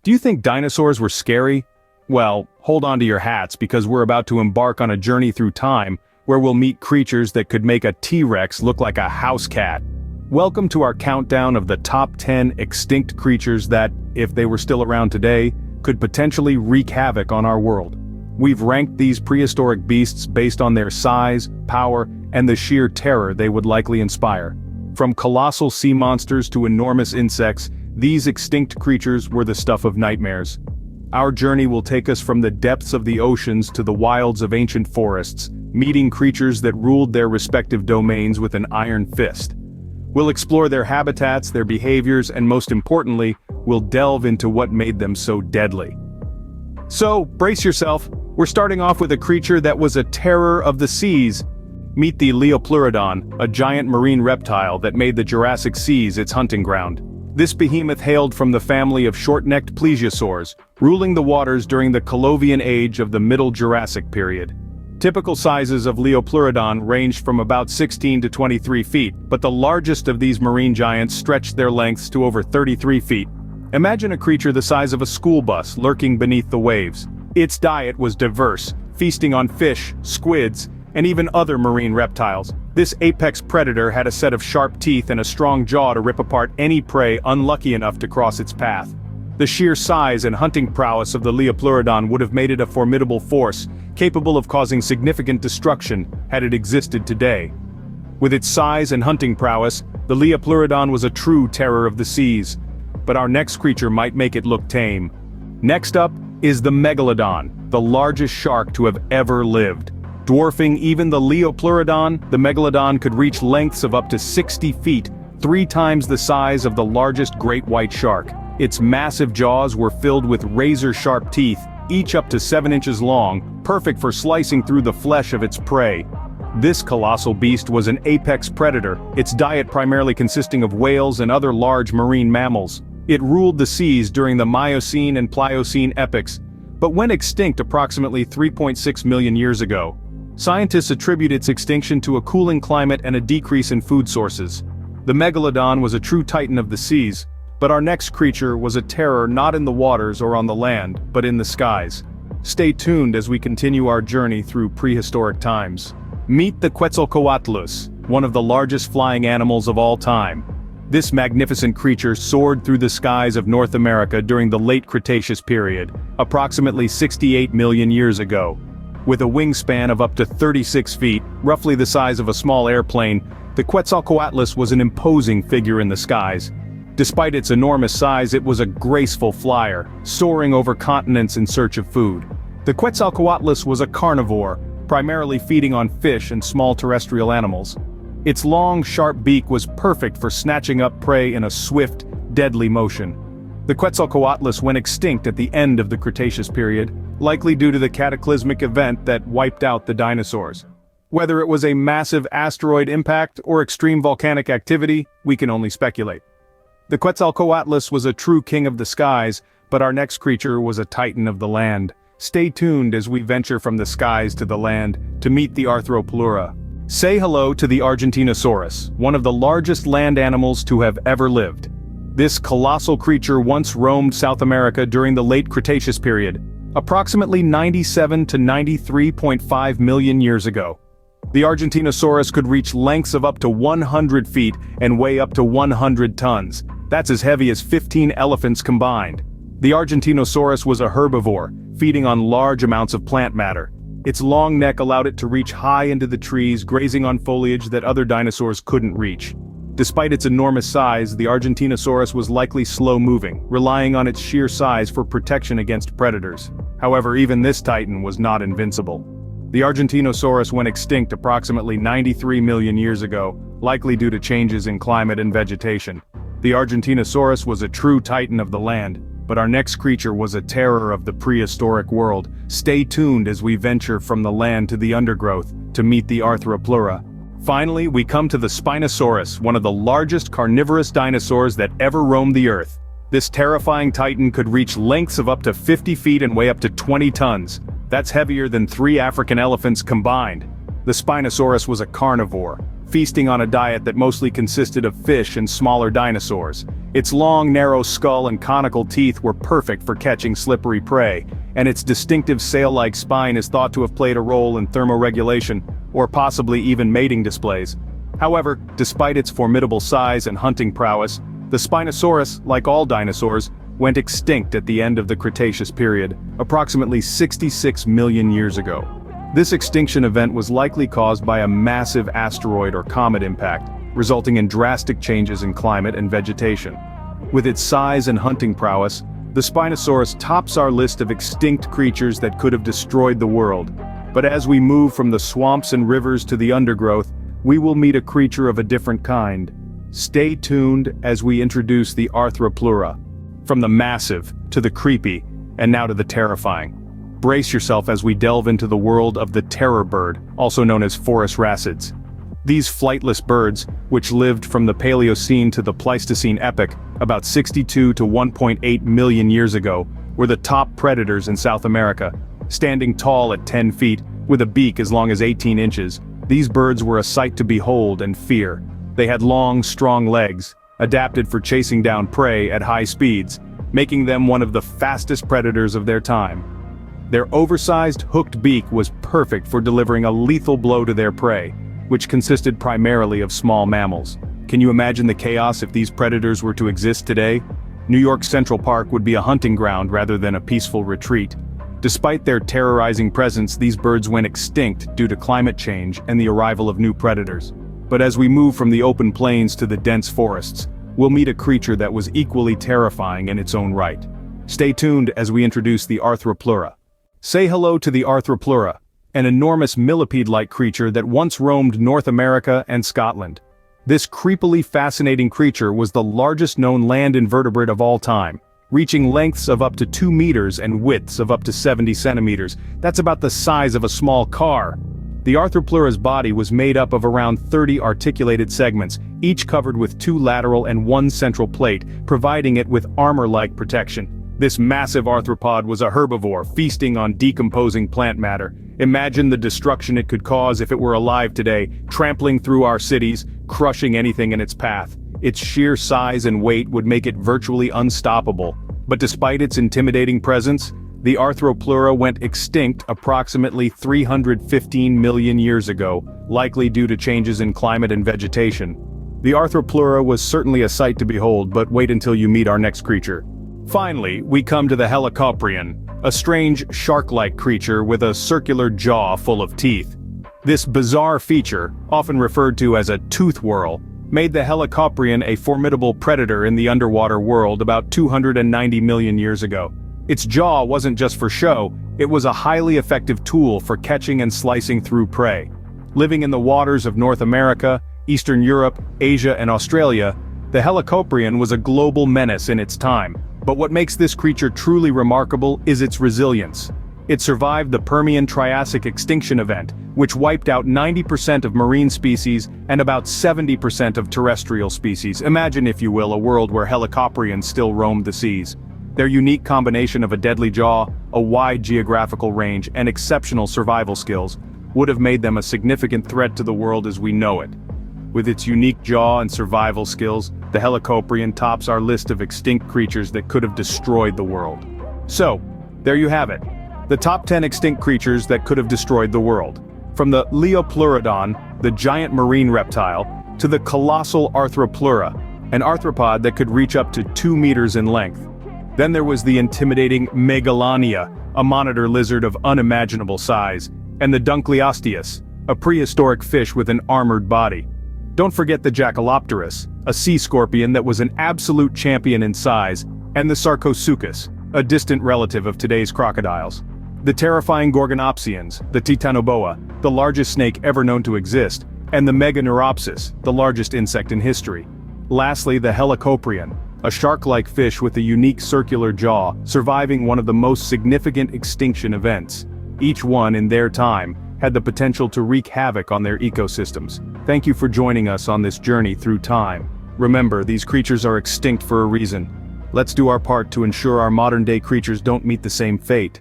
Do you think dinosaurs were scary? Well, hold on to your hats because we're about to embark on a journey through time where we'll meet creatures that could make a T-Rex look like a house cat. Welcome to our countdown of the top 10 extinct creatures that, if they were still around today, could potentially wreak havoc on our world. We've ranked these prehistoric beasts based on their size, power, and the sheer terror they would likely inspire. From colossal sea monsters to enormous insects, these extinct creatures were the stuff of nightmares. Our journey will take us from the depths of the oceans to the wilds of ancient forests, meeting creatures that ruled their respective domains with an iron fist. We'll explore their habitats, their behaviors, and most importantly, we'll delve into what made them so deadly. So, brace yourself, we're starting off with a creature that was a terror of the seas. Meet the Liopleurodon, a giant marine reptile that made the Jurassic seas its hunting ground. This behemoth hailed from the family of short-necked plesiosaurs, ruling the waters during the Colovian age of the Middle Jurassic period. Typical sizes of Liopleurodon ranged from about 16 to 23 feet, but the largest of these marine giants stretched their lengths to over 33 feet. Imagine a creature the size of a school bus lurking beneath the waves. Its diet was diverse, feasting on fish, squids, and even other marine reptiles. This apex predator had a set of sharp teeth and a strong jaw to rip apart any prey unlucky enough to cross its path. The sheer size and hunting prowess of the Liopleurodon would have made it a formidable force, capable of causing significant destruction had it existed today. With its size and hunting prowess, the Liopleurodon was a true terror of the seas. But our next creature might make it look tame. Next up is the Megalodon, the largest shark to have ever lived. Dwarfing even the Liopleurodon, the Megalodon could reach lengths of up to 60 feet, 3 times the size of the largest great white shark. Its massive jaws were filled with razor-sharp teeth, each up to 7 inches long, perfect for slicing through the flesh of its prey. This colossal beast was an apex predator, its diet primarily consisting of whales and other large marine mammals. It ruled the seas during the Miocene and Pliocene epochs, but went extinct approximately 3.6 million years ago. Scientists attribute its extinction to a cooling climate and a decrease in food sources. The Megalodon was a true titan of the seas, but our next creature was a terror not in the waters or on the land, but in the skies. Stay tuned as we continue our journey through prehistoric times. Meet the Quetzalcoatlus, one of the largest flying animals of all time. This magnificent creature soared through the skies of North America during the late Cretaceous period, approximately 68 million years ago. With a wingspan of up to 36 feet, roughly the size of a small airplane, the Quetzalcoatlus was an imposing figure in the skies. Despite its enormous size, it was a graceful flyer, soaring over continents in search of food. The Quetzalcoatlus was a carnivore, primarily feeding on fish and small terrestrial animals. Its long, sharp beak was perfect for snatching up prey in a swift, deadly motion. The Quetzalcoatlus went extinct at the end of the Cretaceous period, likely due to the cataclysmic event that wiped out the dinosaurs. Whether it was a massive asteroid impact or extreme volcanic activity, we can only speculate. The Quetzalcoatlus was a true king of the skies, but our next creature was a titan of the land. Stay tuned as we venture from the skies to the land to meet the Arthropleura. Say hello to the Argentinosaurus, one of the largest land animals to have ever lived. This colossal creature once roamed South America during the late Cretaceous period, approximately 97 to 93.5 million years ago. The Argentinosaurus could reach lengths of up to 100 feet and weigh up to 100 tons. That's as heavy as 15 elephants combined. The Argentinosaurus was a herbivore, feeding on large amounts of plant matter. Its long neck allowed it to reach high into the trees, grazing on foliage that other dinosaurs couldn't reach. Despite its enormous size, the Argentinosaurus was likely slow-moving, relying on its sheer size for protection against predators. However, even this titan was not invincible. The Argentinosaurus went extinct approximately 93 million years ago, likely due to changes in climate and vegetation. The Argentinosaurus was a true titan of the land, but our next creature was a terror of the prehistoric world. Stay tuned as we venture from the land to the undergrowth to meet the Arthropleura. Finally, we come to the Spinosaurus, one of the largest carnivorous dinosaurs that ever roamed the earth. This terrifying titan could reach lengths of up to 50 feet and weigh up to 20 tons. That's heavier than 3 African elephants combined. The Spinosaurus was a carnivore, feasting on a diet that mostly consisted of fish and smaller dinosaurs. Its long, narrow skull and conical teeth were perfect for catching slippery prey, and its distinctive sail-like spine is thought to have played a role in thermoregulation, or possibly even mating displays. However, despite its formidable size and hunting prowess, the Spinosaurus, like all dinosaurs, went extinct at the end of the Cretaceous period, approximately 66 million years ago. This extinction event was likely caused by a massive asteroid or comet impact, resulting in drastic changes in climate and vegetation. With its size and hunting prowess, the Spinosaurus tops our list of extinct creatures that could have destroyed the world. But as we move from the swamps and rivers to the undergrowth, we will meet a creature of a different kind. Stay tuned as we introduce the Arthropleura. From the massive, to the creepy, and now to the terrifying. Brace yourself as we delve into the world of the terror bird, also known as Forus racids. These flightless birds, which lived from the Paleocene to the Pleistocene epoch, about 62 to 1.8 million years ago, were the top predators in South America. Standing tall at 10 feet, with a beak as long as 18 inches, these birds were a sight to behold and fear. They had long, strong legs, adapted for chasing down prey at high speeds, making them one of the fastest predators of their time. Their oversized, hooked beak was perfect for delivering a lethal blow to their prey, which consisted primarily of small mammals. Can you imagine the chaos if these predators were to exist today? New York Central Park would be a hunting ground rather than a peaceful retreat. Despite their terrorizing presence, these birds went extinct due to climate change and the arrival of new predators. But as we move from the open plains to the dense forests, we'll meet a creature that was equally terrifying in its own right. Stay tuned as we introduce the Arthropleura. Say hello to the Arthropleura, an enormous millipede-like creature that once roamed North America and Scotland. This creepily fascinating creature was the largest known land invertebrate of all time, reaching lengths of up to 2 meters and widths of up to 70 centimeters. That's about the size of a small car. The Arthropleura's body was made up of around 30 articulated segments, each covered with 2 lateral and 1 central plate, providing it with armor-like protection. This massive arthropod was a herbivore, feasting on decomposing plant matter. Imagine the destruction it could cause if it were alive today, trampling through our cities, crushing anything in its path. Its sheer size and weight would make it virtually unstoppable. But despite its intimidating presence, the Arthropleura went extinct approximately 315 million years ago, likely due to changes in climate and vegetation. The Arthropleura was certainly a sight to behold, but wait until you meet our next creature. Finally, we come to the Helicoprion, a strange shark-like creature with a circular jaw full of teeth. This bizarre feature, often referred to as a tooth whorl, made the Helicoprion a formidable predator in the underwater world about 290 million years ago. Its jaw wasn't just for show, it was a highly effective tool for catching and slicing through prey. Living in the waters of North America, Eastern Europe, Asia and Australia, the Helicoprion was a global menace in its time. But what makes this creature truly remarkable is its resilience. It survived the Permian-Triassic extinction event, which wiped out 90% of marine species and about 70% of terrestrial species. Imagine, if you will, a world where Helicoprions still roamed the seas. Their unique combination of a deadly jaw, a wide geographical range, and exceptional survival skills would have made them a significant threat to the world as we know it. With its unique jaw and survival skills, the Helicoprion tops our list of extinct creatures that could have destroyed the world. So, there you have it. The top 10 extinct creatures that could have destroyed the world. From the Liopleurodon, the giant marine reptile, to the colossal Arthropleura, an arthropod that could reach up to 2 meters in length. Then there was the intimidating Megalodon, a monitor lizard of unimaginable size, and the Dunkleosteus, a prehistoric fish with an armored body. Don't forget the Jackalopterus, a sea scorpion that was an absolute champion in size, and the Sarcosuchus, a distant relative of today's crocodiles. The terrifying Gorgonopsians, the Titanoboa, the largest snake ever known to exist, and the Meganeuropsis, the largest insect in history. Lastly, the Helicoprion, a shark-like fish with a unique circular jaw, surviving one of the most significant extinction events. Each one, in their time, had the potential to wreak havoc on their ecosystems. Thank you for joining us on this journey through time. Remember, these creatures are extinct for a reason. Let's do our part to ensure our modern-day creatures don't meet the same fate.